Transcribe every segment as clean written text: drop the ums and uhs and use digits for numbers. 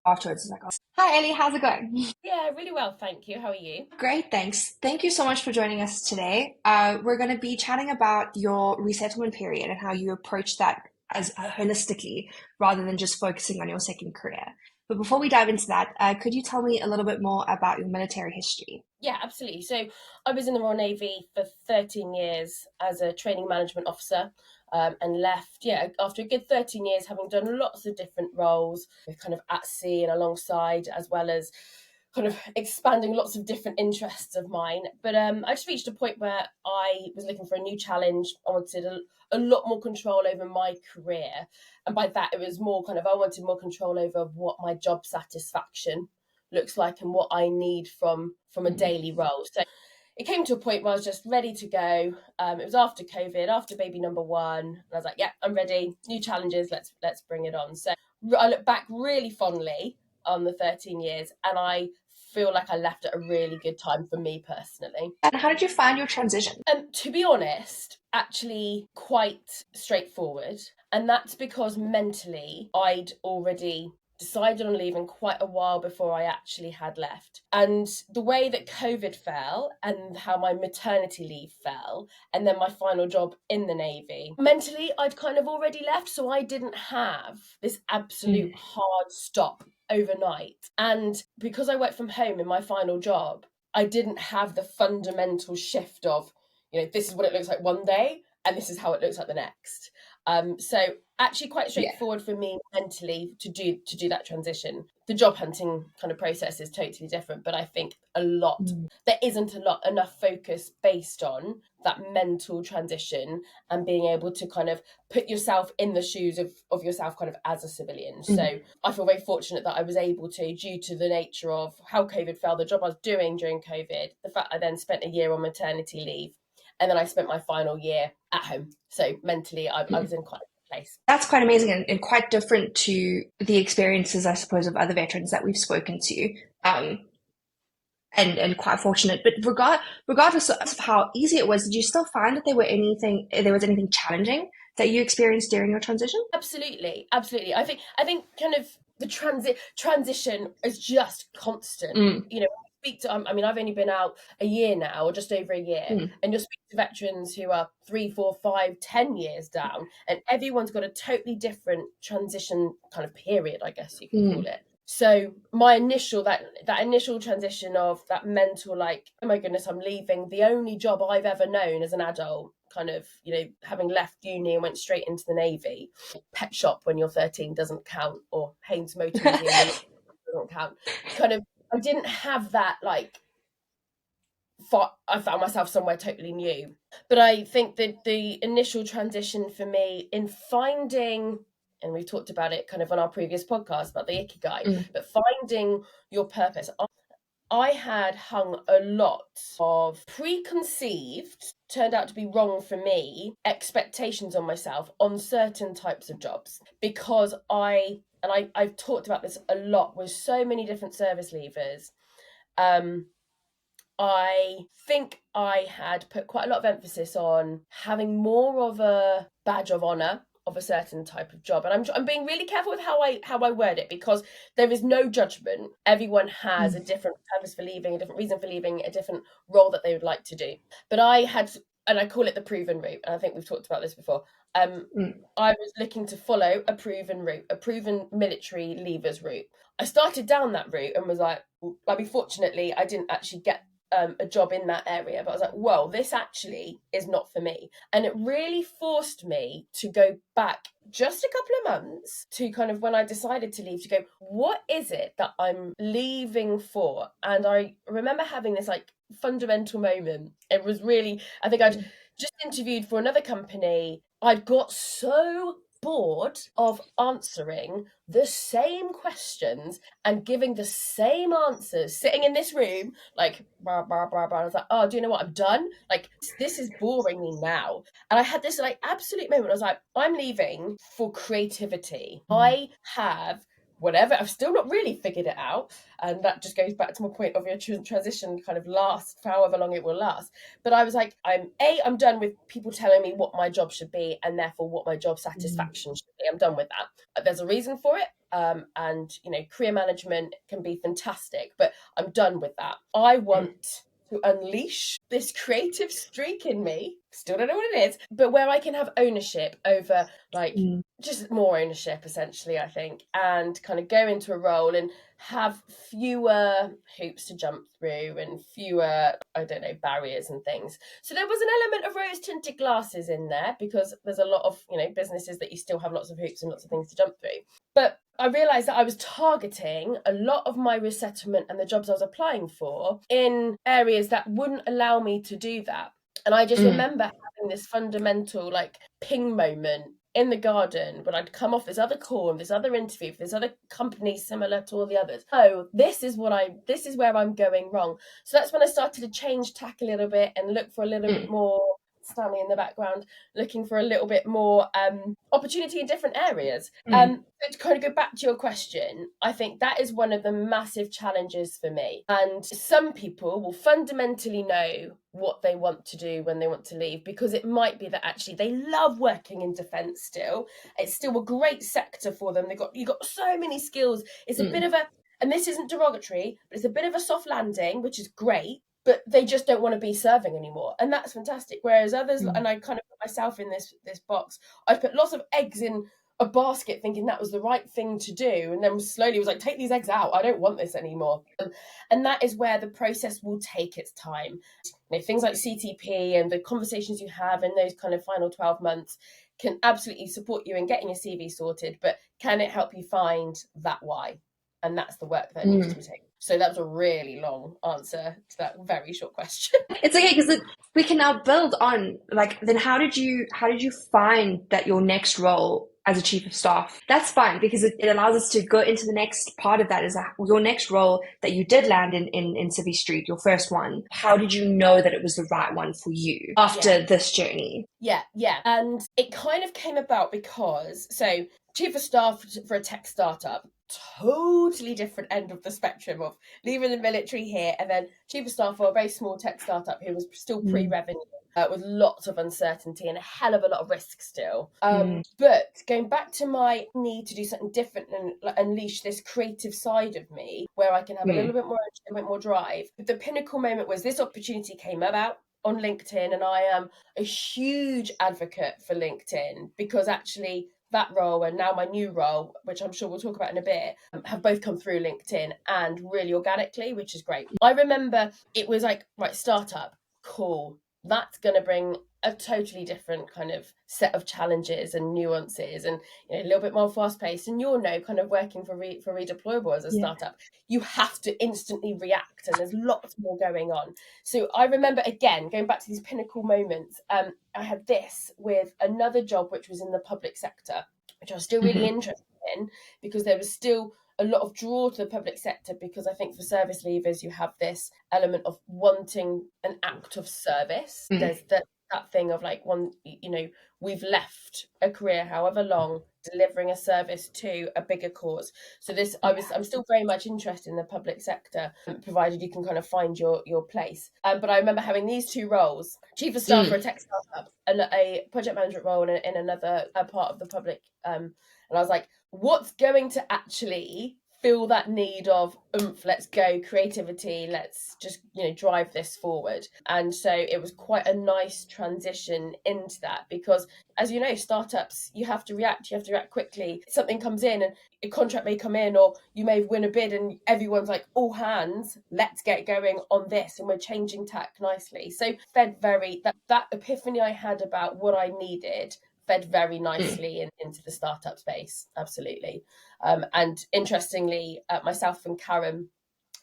afterwards. It's like, oh, hi Ellie, how's it going? Yeah, really well, thank you. How are you? Great, thanks. Thank you so much for joining us today. We're going to be chatting about your resettlement period and how you approach that as holistically rather than just focusing on your second career. But before we dive into that, could you tell me a little bit more about your military history? Yeah, absolutely. So I was in the Royal Navy for 13 years as a training management officer, and left, yeah, after a good 13 years, having done lots of different roles, kind of at sea and alongside, as well as kind of expanding lots of different interests of mine. But I just reached a point where I was looking for a new challenge. I wanted a lot more control over my career. And by that, it was more kind of, I wanted more control over what my job satisfaction looks like and what I need from a Mm. daily role. So it came to a point where I was just ready to go. It was after COVID, after baby number one, and I was like, "Yeah, I'm ready. New challenges. Let's bring it on." So I look back really fondly on the 13 years, and I feel like I left at a really good time for me personally. And how did you find your transition? And to be honest, actually quite straightforward. And that's because mentally I'd already decided on leaving quite a while before I actually had left. And the way that COVID fell and how my maternity leave fell, and then my final job in the Navy, mentally I'd kind of already left. So I didn't have this absolute Mm. hard stop overnight. And because I worked from home in my final job, I didn't have the fundamental shift of, this is what it looks like one day and this is how it looks like the next. So actually quite Yeah. straightforward for me mentally to do that transition. The job hunting kind of process is totally different, but I think Mm. there isn't a lot enough focus based on that mental transition and being able to kind of put yourself in the shoes of yourself kind of as a civilian. Mm. So I feel very fortunate that I was able to, due to the nature of how COVID fell, the job I was doing during COVID, the fact I then spent a year on maternity leave, and then I spent my final year at home. So mentally, I Mm. was in quite a good place. That's quite amazing and quite different to the experiences, I suppose, of other veterans that we've spoken to. And quite fortunate. But regardless of how easy it was, did you still find that there was anything challenging that you experienced during your transition? Absolutely, absolutely. I think kind of the transition is just constant. Mm. Speak to. I mean, I've only been out a year now, or just over a year, Mm. and you'll speak to veterans who are 3, 4, 5, 10 years down, and everyone's got a totally different transition kind of period, I guess you could call Mm. it. So my initial that initial transition of that mental, like, oh my goodness, I'm leaving the only job I've ever known as an adult, kind of, having left uni and went straight into the Navy. Pet shop when you're 13 doesn't count, or Haynes Motor Museum when doesn't count. Kind of, I didn't have that, like, I found myself somewhere totally new. But I think that the initial transition for me in finding, and we've talked about it kind of on our previous podcast about the ikigai, Mm. but finding your purpose. I had hung a lot of preconceived, turned out to be wrong for me, expectations on myself on certain types of jobs because I've talked about this a lot with so many different service leavers. Um, I think I had put quite a lot of emphasis on having more of a badge of honor of a certain type of job, and I'm being really careful with how I word it, because there is no judgment. Everyone has a Mm. different purpose for leaving, a different reason for leaving, a different role that they would like to do. But I had, and I call it the proven route, and I think we've talked about this before. Mm. I was looking to follow a proven route, a proven military leavers route. I started down that route and was like, I mean, fortunately, I didn't actually get a job in that area, but I was like, well, this actually is not for me. And it really forced me to go back just a couple of months to kind of, when I decided to leave, to go, what is it that I'm leaving for? And I remember having this like fundamental moment. It was really, I think I'd Mm. just interviewed for another company. I'd got so bored of answering the same questions and giving the same answers, sitting in this room, like, blah, blah, blah, blah. I was like, oh, do you know what? I'm done. Like, this is boring me now. And I had this, like, absolute moment. I was like, I'm leaving for creativity. Mm. I have whatever. I've still not really figured it out. And that just goes back to my point of your transition kind of last for however long it will last. But I was like, I'm done with people telling me what my job should be and therefore what my job satisfaction should be. I'm done with that. There's a reason for it. And, career management can be fantastic, but I'm done with that. I want to unleash this creative streak in me. Still don't know what it is, but where I can have ownership over just more ownership, essentially, I think, and kind of go into a role and have fewer hoops to jump through and fewer, I don't know, barriers and things. So there was an element of rose tinted glasses in there because there's a lot of, businesses that you still have lots of hoops and lots of things to jump through. But I realised that I was targeting a lot of my resettlement and the jobs I was applying for in areas that wouldn't allow me to do that. And I just remember having this fundamental ping moment in the garden when I'd come off this other call and this other interview for this other company similar to all the others. Oh, this is where I'm going wrong. So that's when I started to change tack a little bit and look for a little bit more, standing in the background, looking for a little bit more opportunity in different areas. But to kind of go back to your question, I think that is one of the massive challenges for me. And some people will fundamentally know what they want to do when they want to leave, because it might be that actually they love working in defence still. It's still a great sector for them. You've got so many skills. It's a bit of a, and this isn't derogatory, but it's a bit of a soft landing, which is great. But they just don't want to be serving anymore. And that's fantastic. Whereas others, and I kind of put myself in this box, I've put lots of eggs in a basket thinking that was the right thing to do. And then slowly was like, take these eggs out. I don't want this anymore. And that is where the process will take its time. Things like CTP and the conversations you have in those kind of final 12 months can absolutely support you in getting your CV sorted. But can it help you find that why? And that's the work that needs to be taken. So that was a really long answer to that very short question. It's okay, because we can now build on, then how did you find that your next role as a chief of staff? That's fine, because it allows us to go into the next part of that, is that your next role that you did land in Civvy Street, your first one. How did you know that it was the right one for you after this journey? Yeah. And it kind of came about because, so chief of staff for a tech startup, totally different end of the spectrum of leaving the military here, and then chief of staff for a very small tech startup who was still pre-revenue, with lots of uncertainty and a hell of a lot of risk still. But going back to my need to do something different and unleash this creative side of me, where I can have a little bit more drive. The pinnacle moment was this opportunity came about on LinkedIn, and I am a huge advocate for LinkedIn, because actually that role and now my new role, which I'm sure we'll talk about in a bit, have both come through LinkedIn and really organically, which is great. I remember it was like, right, startup, cool. That's going to bring a totally different kind of set of challenges and nuances, and a little bit more fast paced. And kind of working for Redeployable as a startup, you have to instantly react, and there's lots more going on. So I remember, again, going back to these pinnacle moments, I had this with another job which was in the public sector, which I was still really interested in, because there was still a lot of draw to the public sector, because I think for service leavers you have this element of wanting an act of service. There's that thing of we've left a career, however long, delivering a service to a bigger cause. So I'm still very much interested in the public sector, provided you can kind of find your place. But I remember having these two roles: chief of staff for a tech startup and a project management role in another part of the public. And I was like, what's going to actually feel that need of let's go, creativity, let's just drive this forward. And so it was quite a nice transition into that, because as you know, startups, you have to react quickly. Something comes in and a contract may come in, or you may win a bid and everyone's like, all hands, let's get going on this, and we're changing tack nicely. So fed very that epiphany I had about what I needed fed very nicely into the startup space. Absolutely. And interestingly, myself and Karen,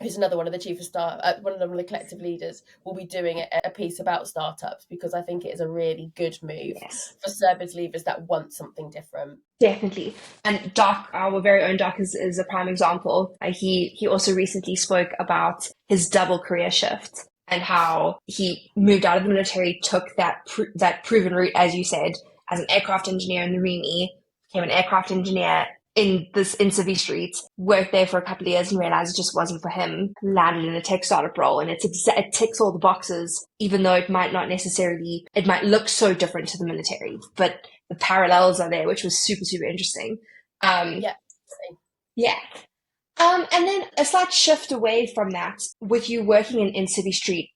who's another one of the chief of staff, one of the collective leaders, will be doing a piece about startups, because I think it is a really good move for service leavers that want something different. Definitely. And Doc, our very own Doc, is a prime example. He also recently spoke about his double career shift and how he moved out of the military, took that proven route, as you said, as an aircraft engineer in the REME, became an aircraft engineer in Civvy Street, worked there for a couple of years and realized it just wasn't for him, landed in a tech startup role, and it ticks all the boxes, even though it might not necessarily, it might look so different to the military, but the parallels are there, which was super, super interesting. Um, Yeah. yeah. And then a slight shift away from that, with you working in Civvy Street,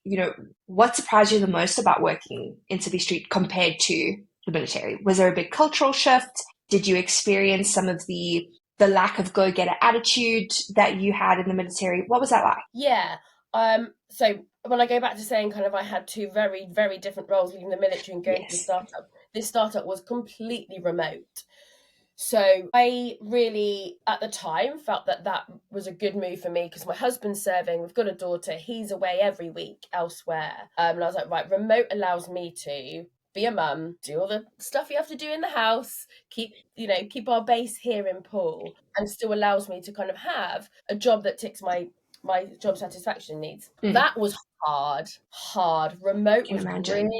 what surprised you the most about working in Civvy Street compared to the military? Was there a big cultural shift? Did you experience some of the lack of go-getter attitude that you had in the military? What was that like? Yeah. So when I go back to saying kind of I had two very, very different roles leaving the military and going to the Yes. startup, this startup was completely remote. So I really, at the time, felt that that was a good move for me because my husband's serving, we've got a daughter, he's away every week elsewhere. And I was like, right, remote allows me to be a mum, do all the stuff you have to do in the house, keep our base here in Poole, and still allows me to kind of have a job that ticks my job satisfaction needs. Mm, That was hard. Remote can was imagine.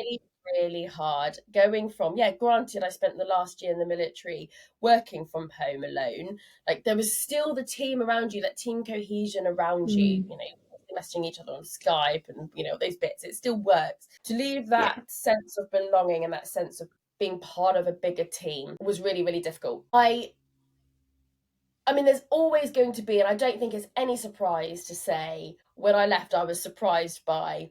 really hard. Going from, yeah, granted, I spent the last year in the military working from home alone. Like there was still the team around you, that team cohesion around you, Mm, messaging each other on Skype and, those bits. It still works. To leave yeah. that sense of belonging and that sense of being part of a bigger team was really, really difficult. I mean, there's always going to be, and I don't think it's any surprise to say, when I left, I was surprised by,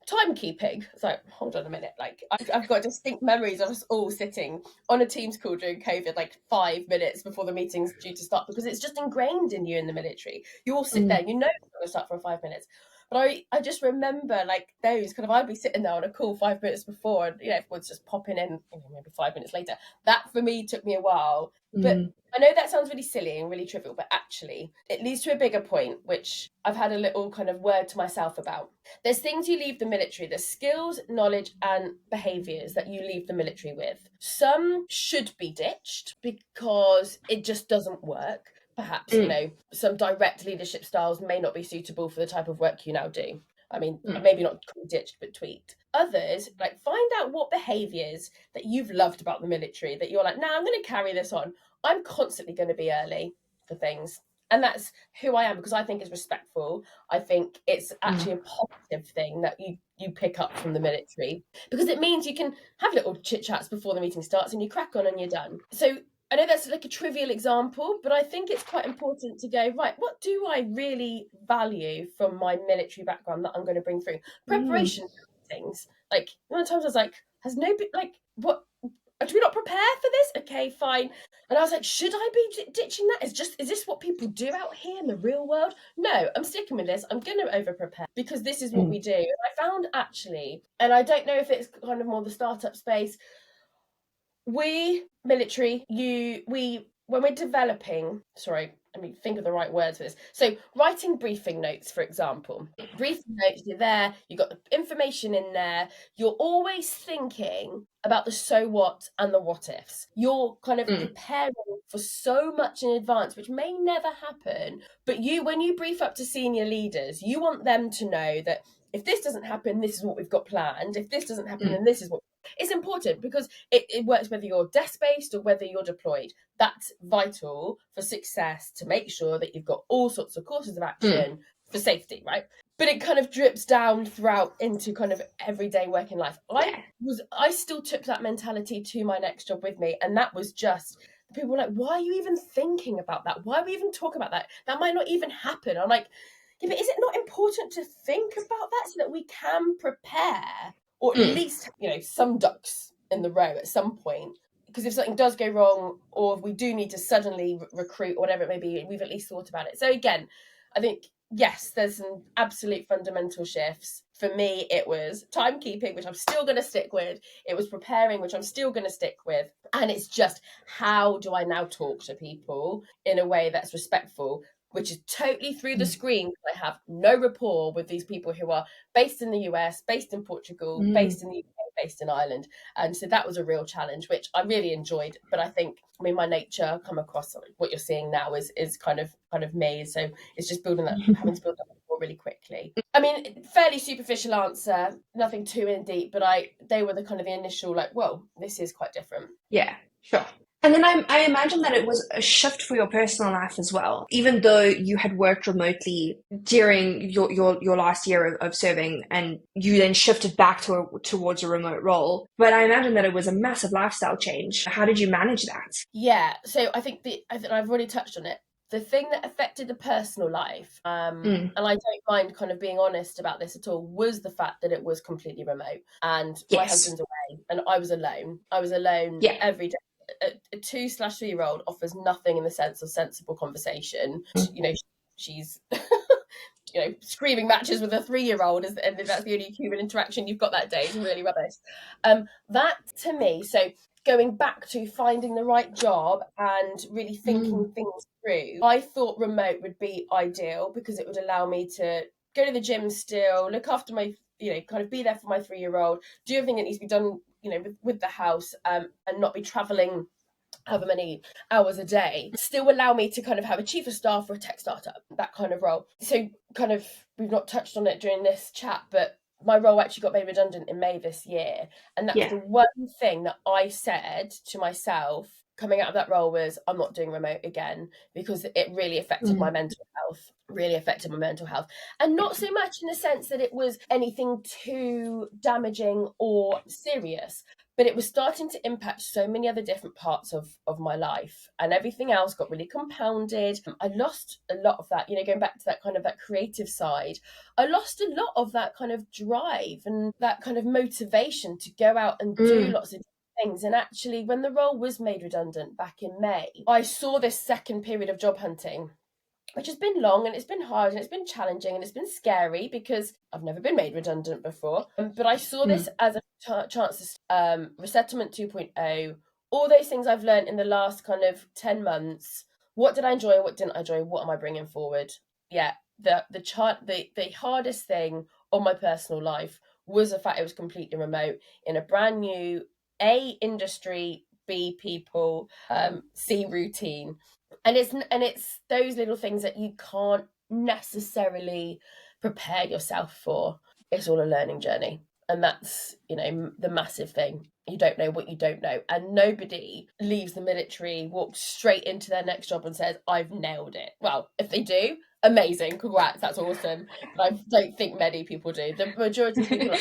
timekeeping. It's like, hold on a minute. Like, I've got distinct memories of us all sitting on a Teams call during COVID, like 5 minutes before the meeting's due to start, because it's just ingrained in you in the military. You all sit there, Mm, it's going to start for 5 minutes. But I just remember like those kind of, I'd be sitting there on a call 5 minutes before, and everyone's just popping in, maybe 5 minutes later. That for me took me a while. But mm, I know that sounds really silly and really trivial, but actually, it leads to a bigger point, which I've had a little kind of word to myself about. There's things you leave the military, there's skills, knowledge, and behaviours that you leave the military with. Some should be ditched because it just doesn't work. Perhaps, mm, some direct leadership styles may not be suitable for the type of work you now do. I mean, mm, maybe not ditched, but tweaked. Others, like find out what behaviours that you've loved about the military that you're like, nah, I'm going to carry this on. I'm constantly going to be early for things. And that's who I am because I think it's respectful. I think it's mm. actually a positive thing that you pick up from the military because it means you can have little chit chats before the meeting starts and you crack on and you're done. So I know that's like a trivial example, but I think it's quite important to go, right, what do I really value from my military background that I'm going to bring through? Mm, Preparation things. Like, times I was like, has nobody, like, what? Do we not prepare for this? Okay, fine. And I was like, should I be ditching that? Is this what people do out here in the real world? No, I'm sticking with this. I'm going to over prepare because this is what mm, we do. And I found actually, and I don't know if it's kind of more the startup space, we military, we when we're developing, sorry, let me think of the right words for this. So writing briefing notes, for example. Briefing notes, you're there, you've got the information in there, you're always thinking about the so what and the what ifs. You're kind of mm, preparing for so much in advance, which may never happen. But when you brief up to senior leaders, you want them to know that if this doesn't happen, this is what we've got planned. If this doesn't happen, mm, then this is what it's important because it works whether you're desk based or whether you're deployed. That's vital for success to make sure that you've got all sorts of courses of mm. action for safety, right? But it kind of drips down throughout into kind of everyday working life. Yeah. I still took that mentality to my next job with me, and that was just people were like, "Why are you even thinking about that? Why are we even talking about that? That might not even happen." I'm like, yeah, but is it not important to think about that so that we can prepare or at Mm, least, some ducks in the row at some point? Because if something does go wrong or if we do need to suddenly recruit or whatever it may be, we've at least thought about it. So again, I think, yes, there's some absolute fundamental shifts. For me, it was timekeeping, which I'm still going to stick with. It was preparing, which I'm still going to stick with. And it's just, how do I now talk to people in a way that's respectful, which is totally through the mm, screen. I have no rapport with these people who are based in the US, based in Portugal, mm. based in the UK, based in Ireland. And so that was a real challenge, which I really enjoyed. But I think, my nature come across what you're seeing now is kind of me. So it's just having to build that rapport really quickly. I mean, fairly superficial answer, nothing too in deep, but they were the kind of the initial like, whoa, this is quite different. Yeah, sure. And then I imagine that it was a shift for your personal life as well. Even though you had worked remotely during your last year of serving and you then shifted back towards a remote role. But I imagine that it was a massive lifestyle change. How did you manage that? Yeah, so I think I've already touched on it. The thing that affected the personal life, Mm, and I don't mind kind of being honest about this at all, was the fact that it was completely remote and my yes. husband's away and I was alone. I was alone Yeah. every day. A 2/3-year-old offers nothing in the sense of sensible conversation. You know, she's screaming matches with a 3-year-old, and if that's the only human interaction you've got that day, is really rubbish. That to me, so going back to finding the right job and really thinking Mm, things through, I thought remote would be ideal because it would allow me to go to the gym still, look after my, kind of be there for my 3-year-old, do everything that needs to be done, with the house, and not be traveling however many hours a day, still allow me to kind of have a chief of staff for a tech startup, that kind of role. So kind of, we've not touched on it during this chat, but my role actually got made redundant in May this year. And that was yeah. the one thing that I said to myself coming out of that role was, I'm not doing remote again, because it really affected my Mm, mental health, really affected my mental health. And not so much in the sense that it was anything too damaging or serious, but it was starting to impact so many other different parts of my life, and everything else got really compounded. I lost a lot of that, going back to that kind of that creative side. I lost a lot of that kind of drive and that kind of motivation to go out and do mm, lots of things. And actually, when the role was made redundant back in May, I saw this second period of job hunting, which has been long and it's been hard and it's been challenging and it's been scary because I've never been made redundant before. But I saw this mm, as a chance to Resettlement 2.0, all those things I've learned in the last kind of 10 months. What did I enjoy? What didn't I enjoy? What am I bringing forward? Yeah, the hardest thing on my personal life was the fact it was completely remote in a brand new A industry, B people, C routine, and it's those little things that you can't necessarily prepare yourself for. It's all a learning journey, and that's the massive thing. You don't know what you don't know, and nobody leaves the military, walks straight into their next job and says, I've nailed it. Well, if they do, amazing, congrats, that's awesome, but I don't think many people do. The majority of people I've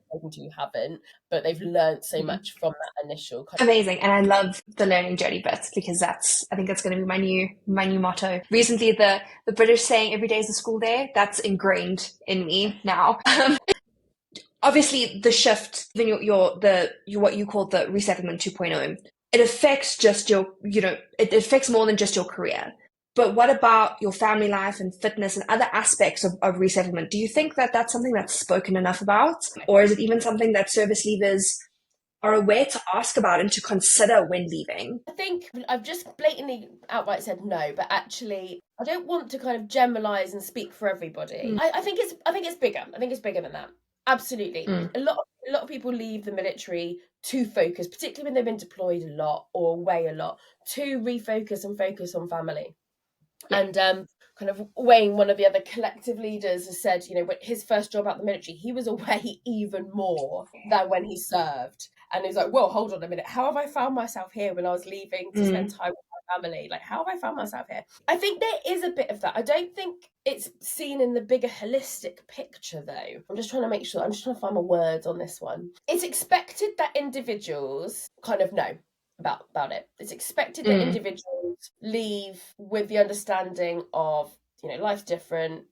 spoken to haven't, but they've learned so mm. much from that initial kind. Amazing. And I love the learning journey bit because I think that's going to be my new motto. Recently, the British saying every day is a school day, that's ingrained in me now. Obviously the shift, then your what you call the resettlement 2.0, it affects just it affects more than just your career. But what about your family life and fitness and other aspects of resettlement? Do you think that that's something that's spoken enough about? Or is it even something that service leavers are aware to ask about and to consider when leaving? I think I've just blatantly outright said no, but actually I don't want to kind of generalize and speak for everybody. Mm, I think it's bigger. I think it's bigger than that. Absolutely. mm, A lot of people leave the military to focus, particularly when they've been deployed a lot or away a lot, to refocus and focus on family. yeah. And kind of Wayne, one of the other collective leaders, has said, when his first job out the military, he was away even more than when he served. And he's like, well, hold on a minute. How have I found myself here when I was leaving to spend Mm, time with my family? Like, how have I found myself here? I think there is a bit of that. I don't think it's seen in the bigger holistic picture, though. I'm just trying to find my words on this one. It's expected that individuals kind of know about it. It's expected that mm, individuals leave with the understanding of, life's different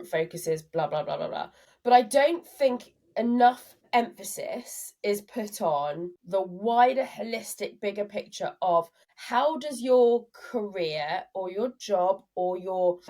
focuses, blah blah blah blah blah. But I don't think enough emphasis is put on the wider holistic bigger picture of how does your career or your job or your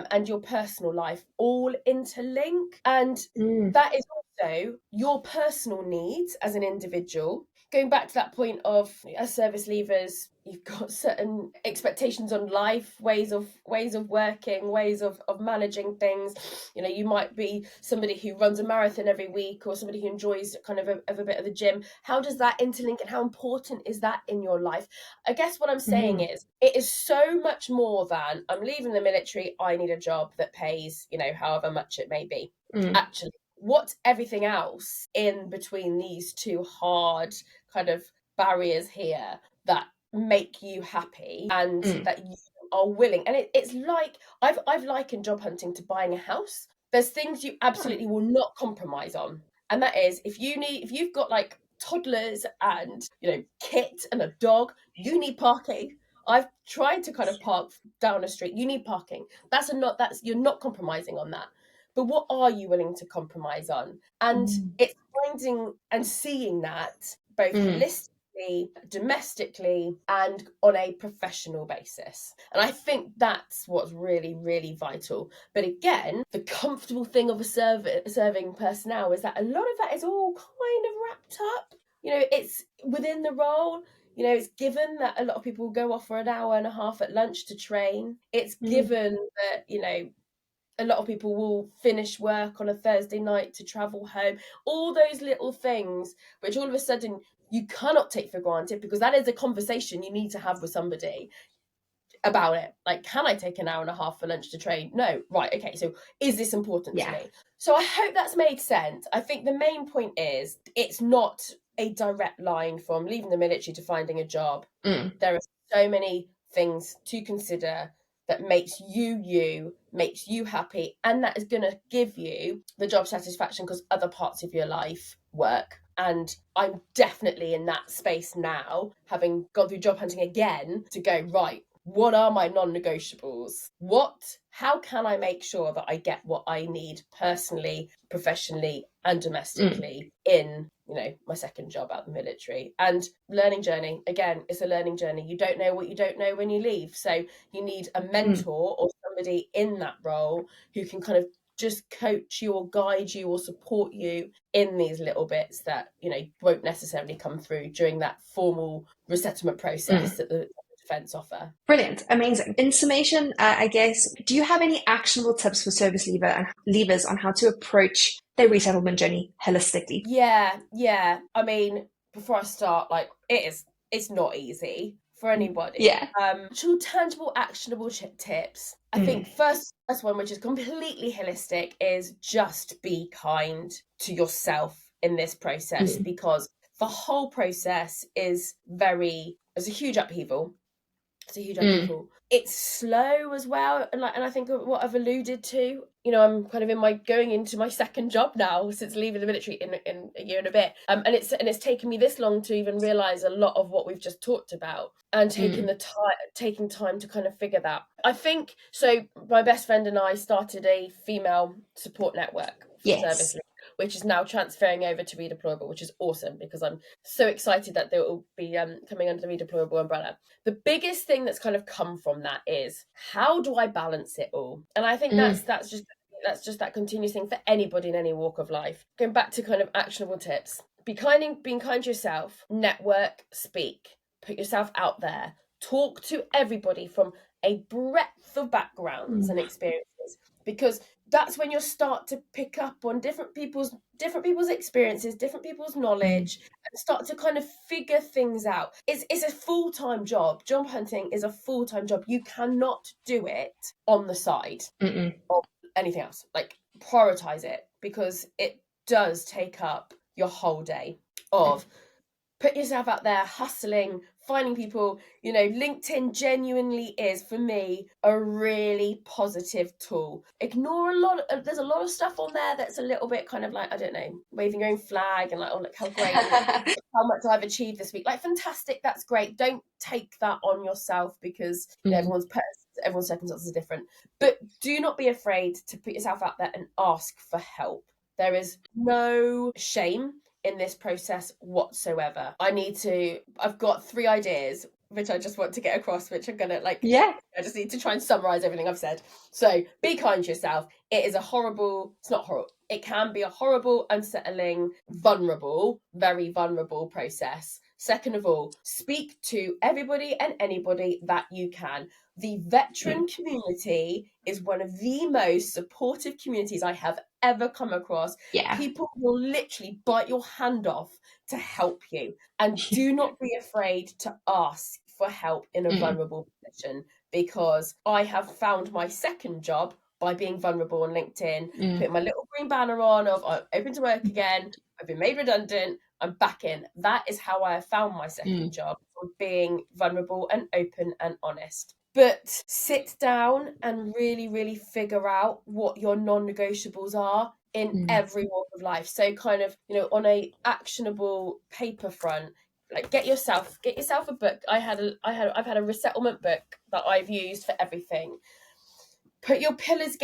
personal life all interlink, and mm, that is also your personal needs as an individual. Going back to that point of, as service leavers, you've got certain expectations on life, ways of working, ways of managing things. You might be somebody who runs a marathon every week, or somebody who enjoys kind of a bit of the gym. How does that interlink, and how important is that in your life? I guess what I'm saying mm, is, it is so much more than, I'm leaving the military, I need a job that pays, however much it may be. mm, Actually, what's everything else in between these two hard kind of barriers here that make you happy and Mm. that you are willing. And it's like I've likened job hunting to buying a house. There's things you absolutely will not compromise on, and that is if you've got like toddlers and kit and a dog, you need parking. I've tried to kind of park down a street. You need parking. That's you're not compromising on that. But what are you willing to compromise on? And Mm. it's finding and seeing that both Mm. holistically, domestically, and on a professional basis. And I think that's what's really, really vital. But again, the comfortable thing of a serving personnel is that a lot of that is all kind of wrapped up. It's within the role. It's given that a lot of people go off for an hour and a half at lunch to train. It's Mm. given that, a lot of people will finish work on a Thursday night to travel home. All those little things, which all of a sudden you cannot take for granted, because that is a conversation you need to have with somebody about it. Like, can I take an hour and a half for lunch to train? No. Right. Okay. So is this important to Yeah. me? So I hope that's made sense. I think the main point is it's not a direct line from leaving the military to finding a job. Mm. There are so many things to consider that makes you happy, and that is going to give you the job satisfaction because other parts of your life work. And I'm definitely in that space now, having gone through job hunting again, to go, right, what are my non-negotiables? How can I make sure that I get what I need personally, professionally, and domestically in my second job out the military? And learning journey, again, it's a learning journey. You don't know what you don't know when you leave, so you need a mentor or somebody in that role who can kind of just coach you or guide you or support you in these little bits that won't necessarily come through during that formal resettlement process that the defence offer. Brilliant. Amazing. In summation, I guess, do you have any actionable tips for service leavers on how to approach their resettlement journey holistically? Yeah. I mean, before I start, like, it's not easy for anybody. Yeah. Actual tangible, actionable tips. I think first one, which is completely holistic, is just be kind to yourself in this process, because the whole process is it's a huge upheaval. It's slow as well, and I think what I've alluded to. I'm kind of going into my second job now since leaving the military in a year and a bit, and it's taken me this long to even realize a lot of what we've just talked about, and taking time to kind of figure that. I think so. My best friend and I started a female support network for service Yes. leavers, which is now transferring over to Redeployable, which is awesome because I'm so excited that they will be coming under the Redeployable umbrella. The biggest thing that's kind of come from that is, how do I balance it all? And I think that's just that continuous thing for anybody in any walk of life. Going back to kind of actionable tips, being kind to yourself, network, speak, put yourself out there, talk to everybody from a breadth of backgrounds and experiences, because that's when you'll start to pick up on different people's experiences, different people's knowledge, and start to kind of figure things out. It's a full-time job. Job hunting is a full-time job. You cannot do it on the side of anything else. Like, prioritize it, because it does take up your whole day of put yourself out there, hustling, finding people. LinkedIn genuinely is, for me, a really positive tool. There's a lot of stuff on there that's a little bit kind of like, I don't know, waving your own flag and like, oh, look how great, how much I've achieved this week. Like, fantastic, that's great. Don't take that on yourself, because everyone's circumstances are different. But do not be afraid to put yourself out there and ask for help. There is no shame in this process whatsoever. I've got 3 ideas which I just want to get across, which I'm gonna Yeah. I just need to try and summarize everything I've said. So, be kind to yourself. It's not horrible. It can be a horrible, unsettling, very vulnerable process. Second of all, speak to everybody and anybody that you can. The veteran community is one of the most supportive communities I have ever come across. Yeah. People will literally bite your hand off to help you. And do not be afraid to ask for help in a vulnerable position, because I have found my second job by being vulnerable on LinkedIn, putting my little green banner on of I'm open to work again, I've been made redundant, I'm back in. That is how I found my second job, being vulnerable and open and honest. But sit down and really, really figure out what your non-negotiables are in every walk of life. So kind of, on a actionable paper front, like get yourself a book. I've had a resettlement book that I've used for everything. Get your pillars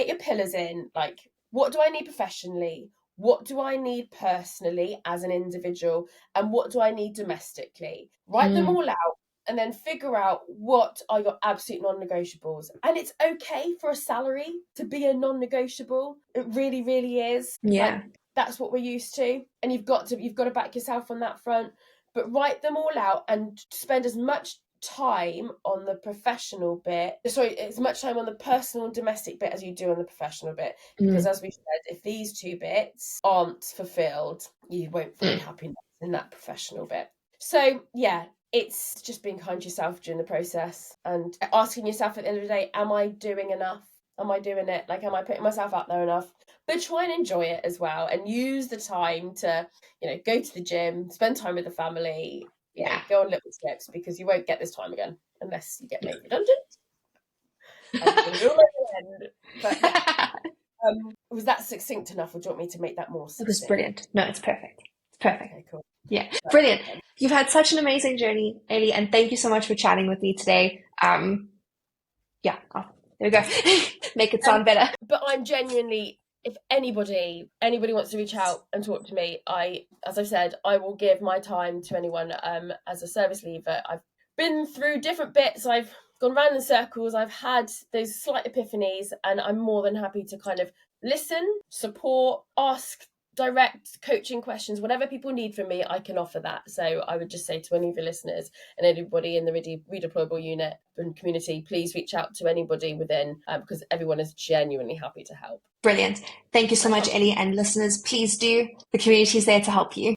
in, like, what do I need professionally? What do I need personally as an individual? And what do I need domestically? Write them all out and then figure out what are your absolute non-negotiables. And it's okay for a salary to be a non-negotiable. It really, really is. Yeah. Like, that's what we're used to. And you've got to back yourself on that front. But write them all out and spend as much time on the professional bit, as much time on the personal and domestic bit as you do on the professional bit, because as we said, if these two bits aren't fulfilled, you won't find happiness in that professional bit. So yeah, it's just being kind to yourself during the process and asking yourself at the end of the day, am I doing enough? Am I doing it? Like, am I putting myself out there enough? But try and enjoy it as well, and use the time to, go to the gym, spend time with the family, go on little trips, because you won't get this time again unless you get made redundant. But yeah. Was that succinct enough, or do you want me to make that more succinct? It was brilliant. No, it's perfect. It's perfect. Okay, cool. Yeah, brilliant. You've had such an amazing journey, Elly, and thank you so much for chatting with me today. There we go. Make it sound better. But I'm genuinely, if anybody wants to reach out and talk to me, as I've said, I will give my time to anyone. As a service leaver, I've been through different bits. I've gone round in circles. I've had those slight epiphanies, and I'm more than happy to kind of listen, support, ask direct coaching questions, whatever people need from me, I can offer that. So I would just say to any of your listeners and anybody in the Redeployable unit and community, please reach out to anybody within, because everyone is genuinely happy to help. Brilliant. Thank you so much, Elly, and listeners, please do. The community is there to help you.